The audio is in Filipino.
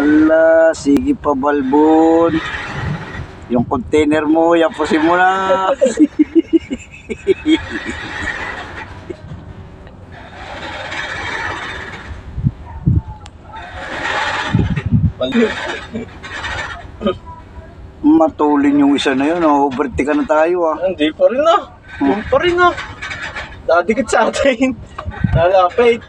Ala, sige pa balbon. Yung container mo, yapusin mo na. Matulin yung isa na yun, overtake na tayo ah. Hindi pa rin ah. Hindi pa rin ah. Dadikit sa atin. Lalapit.